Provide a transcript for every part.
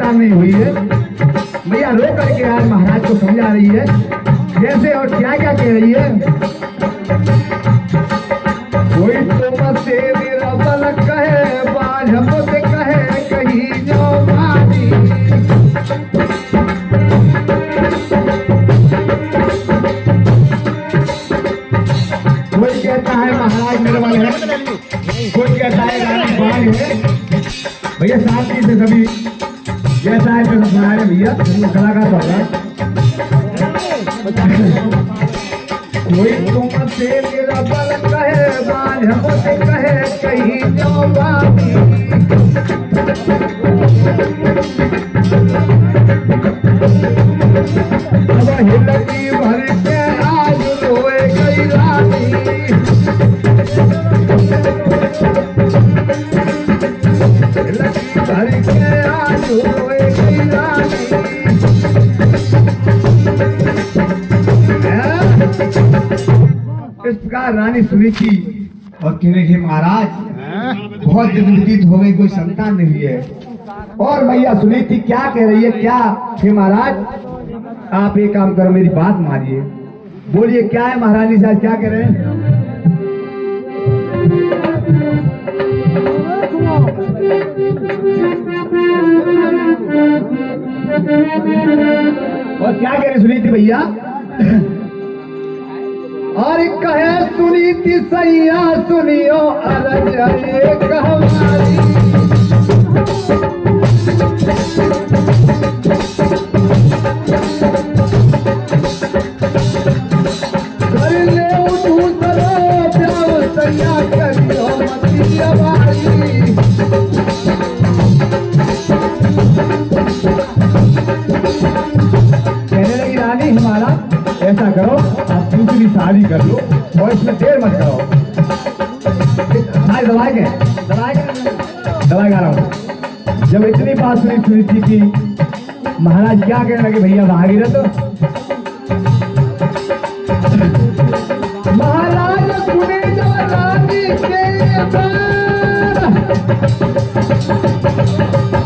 नहीं हुई है। मैया रो करके आज महाराज को समझा रही है कैसे और क्या क्या कह रही है। कोई तो मसे निरबल कहे बाझप से कहे कहीं जो मारी। कोई कहता है महाराज निर्बल है, कोई कहता है रानी बाण है। भैया शांति से सभी जैसा है तो सुनाए भैया कला का सवाल। कोई तुम से निरबल कहे बाझप से कहे कहीं जो बारी। अब हिलकी भर के आज रोए गई रानी। हिलकी भर के आज रोए गई रानी। इस प्रकार रानी सुनी थी और कहने के महाराज बहुत दिन व्यतीत हो गई, कोई संतान नहीं है। और मैया सुनी थी क्या कह रही है, क्या हे महाराज आप एक काम करो मेरी बात मानिए, बोलिए क्या है महारानी साहब क्या कह रहे हैं। और क्या कह रही सुनी थी भैया। और कहे सुनी थी सैया सुनियो अरज एक हमारी। कर ले दूसरो प्यार सैया करियो मती हमारी। कहने लगी रानी हमारा ऐसा करो आप दूसरी शादी कर लो और इसमें देर मत करो। दवाई गा रहा हूँ। जब इतनी बात सुनी थी कि महाराज क्या कहने लगे भैया भागीरथ। महाराज सुने जब रानी के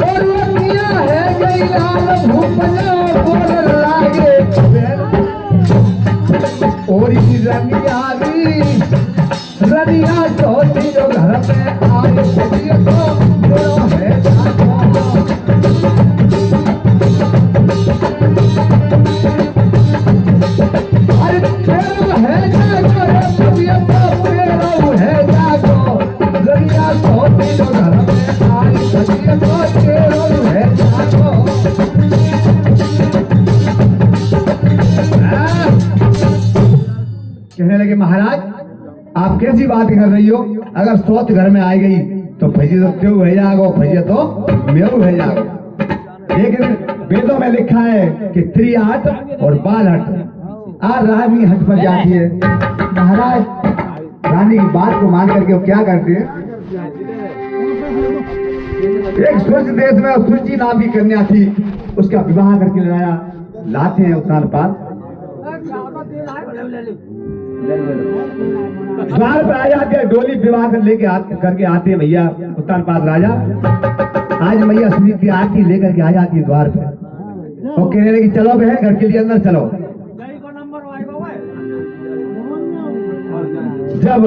और रतिया है गई लाल भूपना बोल लागे और रनिया सोची जो घर में आए तो है अरे है जागो है जागो रनिया सोची जो घर में आए तो है जागो। कहने लगे महाराज आप कैसी बात कर रही हो, अगर सोच घर में आ गई तो भजी तो क्यों है जागो, भजी तो मेरू है जागो। लेकिन वेदों में लिखा है कि स्त्री हट और बाल हट, आज रानी हट पर जाती है। महाराज रानी की बात को मान करके वो क्या करते हैं, एक सूरज देश में सूची नाम की कन्या थी, उसका विवाह करके लाते हैं उत्तान पात। द्वार पर आ जाते हैं, डोली विवाह करके आते हैं भैया उत्तान पात राजा। आज मैया सुनी थी आरती लेकर के आ जाती है द्वार पे और कहने लगी चलो बहन घर के लिए अंदर चलो। जब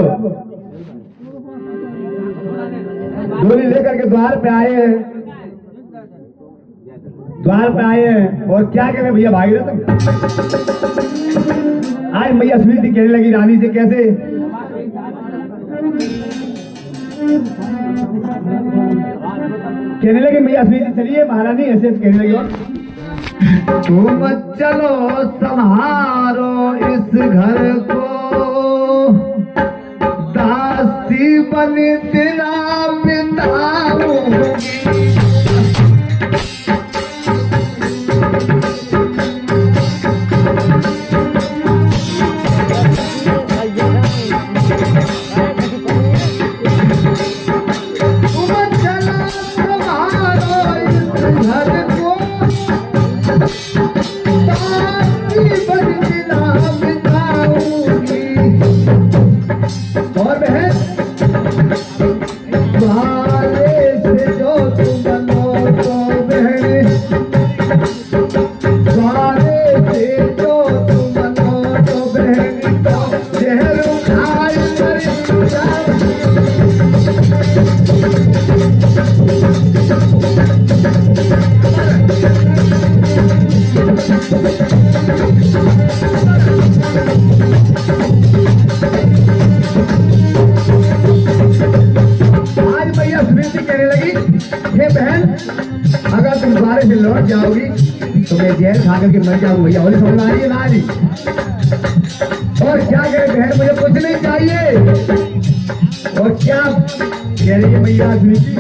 डोली लेकर के द्वार पे आए और क्या कह रहे भैया भागीरथ। आज मैया सुनी थी कहने लगी रानी से कैसे कहने लगे मैया सुनी थी चलिए महारानी ऐसे कहने लगी और तुम चलो संहारो इस घर को दासी बन तेरा बिताऊंगी। अगर तुम द्वारे से लौट जाओगी तो मैं जहर खा करके मर जाऊंगा भैया। और समझ आ रही है ना जी? और क्या करे बहन, मुझे कुछ नहीं चाहिए। और क्या कह रही है भैया सुनी जी?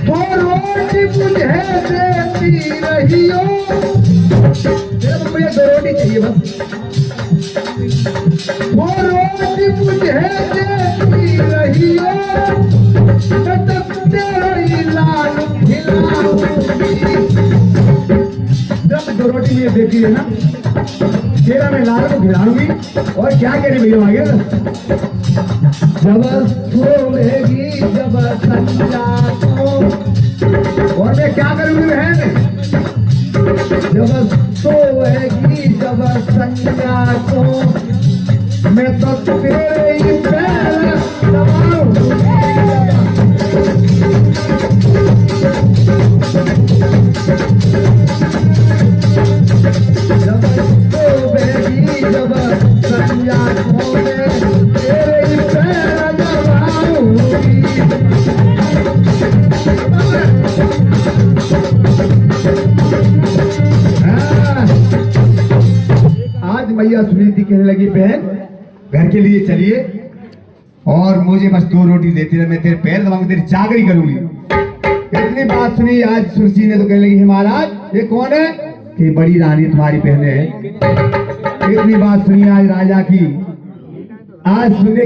तो रोटी मुझे देती रही हो, मुझे 2 रोटी चाहिए बस। वो रोटी मुझे देती रही हो, लाल खिलाऊंगी। जब 2 रोटी मुझे देती है ना, तेरा मैं लाल को खिलाऊंगी। और क्या कह रही भैया आगे? जब सोएगी जब संजा को, और मैं क्या करूंगी बहन? जब सोएगी जब संजा को, मैं तो तेरे ही पैर दबाऊंगी। जब सोएगी जब संजा को, मैं तेरे ही पैर दबाऊंगी। आज मैया सुनीति कहने लगी बहन घर के लिए चलिए और मुझे बस 2 रोटी देती रहे, मैं तेरे पैर दबाऊंगी, तेरी चाकरी करूंगी। इतनी बात सुनी आज सुरसी ने तो कहने लगी महाराज ये कौन है? कि बड़ी रानी तुम्हारी बहन है। इतनी बात सुनी आज राजा की। आज सुने